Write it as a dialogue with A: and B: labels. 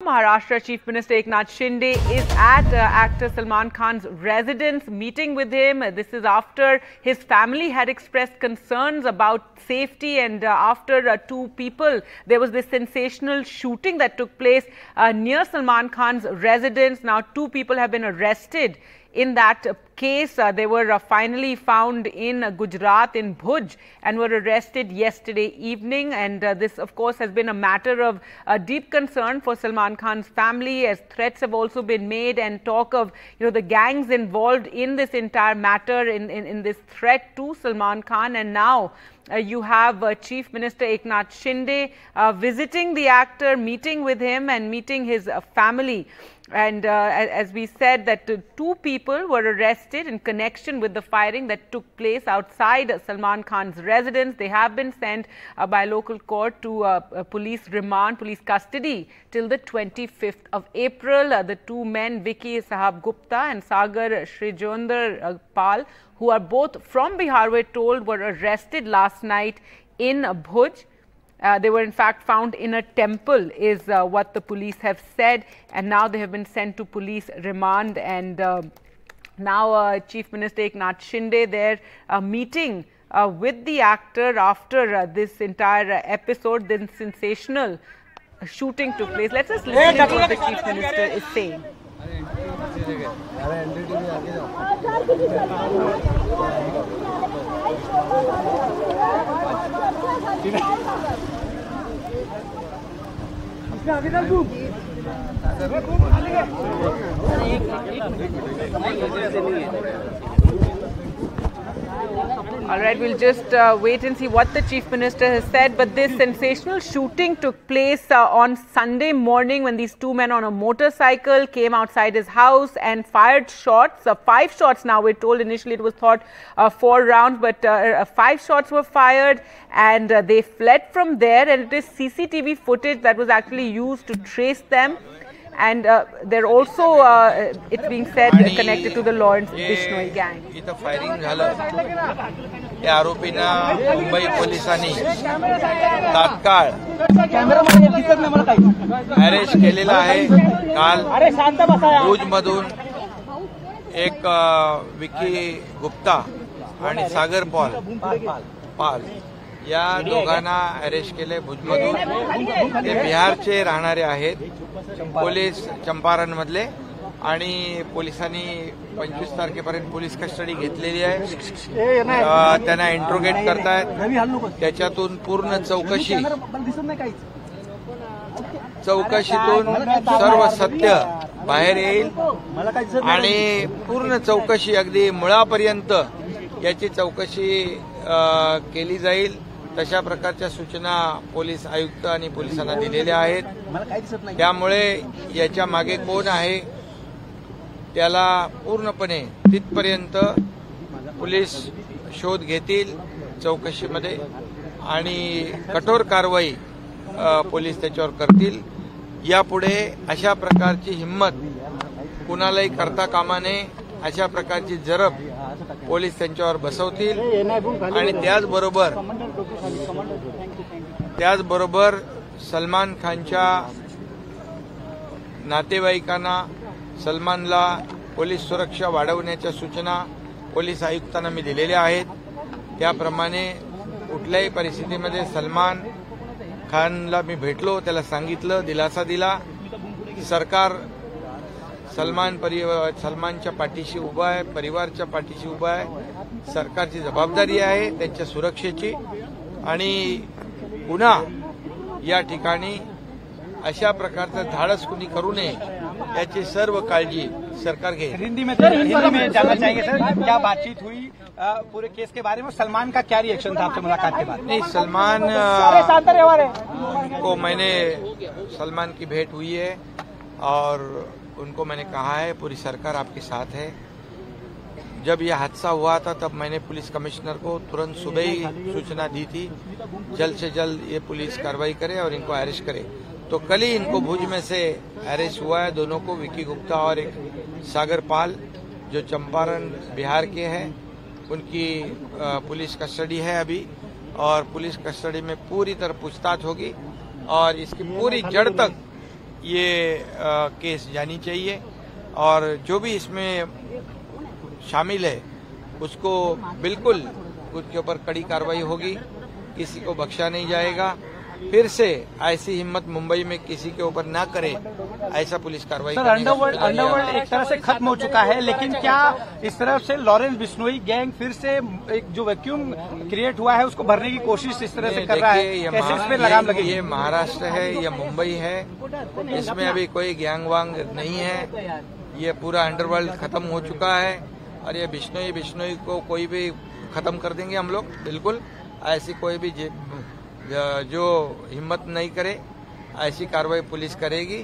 A: Maharashtra Chief Minister Eknath Shinde is at actor Salman Khan's residence, meeting with him. This is after his family had expressed concerns about safety, and after two people, there was this sensational shooting that took place near Salman Khan's residence. Now, two people have been arrested in that case. They were finally found in Gujarat, in Bhuj, and were arrested yesterday evening. And this, of course, has been a matter of deep concern for Salman Khan's family, as threats have also been made and talk of, the gangs involved in this entire matter, in this threat to Salman Khan. And now you have Chief Minister Eknath Shinde visiting the actor, meeting with him and meeting his family. And as we said, that two people were arrested in connection with the firing that took place outside Salman Khan's residence. They have been sent by local court to police remand, police custody till the 25th of April. The two men, Vicky Sahab Gupta and Sagar Srijendra Pal, who are both from Bihar, we're told, were arrested last night in Bhuj. They were in fact found in a temple, is what the police have said, and now they have been sent to police remand. And now Chief Minister Eknath Shinde there meeting with the actor after this entire episode, this sensational shooting took place. Let's just listen to what the Chief Minister is saying. All right, we'll just wait and see what the Chief Minister has said. But this sensational shooting took place on Sunday morning when these two men on a motorcycle came outside his house and fired shots. 5 shots now, we're told. Initially it was thought 4 rounds, but 5 shots were fired, and they fled from there. And it is CCTV footage that was actually used to trace them. And they're also, it's being said, connected to the Lawrence Bishnoi gang.
B: इथं firing झालं. त्या आरोपींना मुंबई पोलिसांनी तात्काळ arrest केलेला आहे. काल भुजमधून एक विकी गुप्ता आणि सागर पाल या दोघांना अरेस्ट केले भुजमधून. ते बिहारचे राहणारे आहेत, पोलीस चंपारण मधले, आणि पोलिसांनी 25 तारखेपर्यंत पोलीस कस्टडी घेतलेली आहे. त्यांना इंट्रोगेट करतायत. त्याच्यातून पूर्ण चौकशीतून सर्व सत्य बाहेर येईल आणि पूर्ण चौकशी अगदी मुळापर्यंत याची चौकशी केली जाईल. तशा प्रकारच्या सूचना पोलीस आयुक्त आणि पोलिसांना दिलेल्या आहेत. त्यामुळे याच्या मागे कोण आहे त्याला पूर्णपणे तिथपर्यंत पोलीस शोध घेतील चौकशीमध्ये, आणि कठोर कारवाई पोलीस त्याच्यावर करतील. यापुढे अशा प्रकारची हिंमत कुणालाही करता कामा नये. अशा प्रकारची जरब पोलीस त्यांच्यावर बसवतील. आणि त्याचबरोबर सलमान खानच्या नातेवाईकांना, सलमानला पोलीस सुरक्षा वाढवण्याच्या सूचना पोलीस आयुक्तांना मी दिलेल्या आहेत. त्याप्रमाणे कुठल्याही परिस्थितीमध्ये सलमान खानला मी भेटलो, त्याला सांगितलं, दिलासा दिला. सरकार सलमानच्या पाठीशी उभा आहे, परिवाराच्या पाठीशी उभा आहे. सरकारची जबाबदारी आहे त्यांच्या सुरक्षेची, आणि पुन्हा या ठिकाणी अशा प्रकारचं धाडस कुणी करू नये याची सर्व काळजी सरकार घेईल.
C: हिंदी में जानना चाहेंगे सर, क्या बातचीत हुई पूरे केस के बारे में? सलमान का क्या रिएक्शन था आपसे मुलाकात के बाद?
B: नहीं, सलमान की भेंट हुई है और उनको मैंने कहा है पूरी सरकार आपके साथ है. जब यह हादसा हुआ था तब मैंने पुलिस कमिश्नर को तुरंत सुबह ही सूचना दी थी, जल्द से जल्द ये पुलिस कार्रवाई करे और इनको अरेस्ट करे. तो कल ही इनको भुज में से अरेस्ट हुआ है, दोनों को, विकी गुप्ता और एक सागर पाल, जो चंपारण बिहार के हैं. उनकी पुलिस कस्टडी है अभी, और पुलिस कस्टडी में पूरी तरह पूछताछ होगी और इसकी पूरी जड़ तक ये केस जानी चाहिए और जो भी इसमें शामिल है उसको बिल्कुल उसके ऊपर कड़ी कार्रवाई होगी, किसी को बख्शा नहीं जाएगा। फिर से ऐसी हिम्मत मुंबई में किसी के ऊपर ना करे, ऐसा पुलिस कार्रवाई।
C: सर, अंडरवर्ल्ड एक तरह से खत्म हो चुका है, लेकिन क्या इस तरफ से लॉरेंस बिश्नोई गैंग फिर से एक जो वैक्यूम क्रिएट हुआ है उसको भरने की कोशिश इस तरह से कर रहा है? कैसे इस पे लगाम लगेगी?
B: ये महाराष्ट्र है, ये मुंबई है, इसमें अभी कोई गैंग वांग नहीं है। ये पूरा अंडरवर्ल्ड खत्म हो चुका है और ये बिश्नोई को कोई भी खत्म कर देंगे हम लोग, बिल्कुल। ऐसी कोई भी जो हिम्मत नहीं करे, ऐसी कार्रवाई पुलिस करेगी।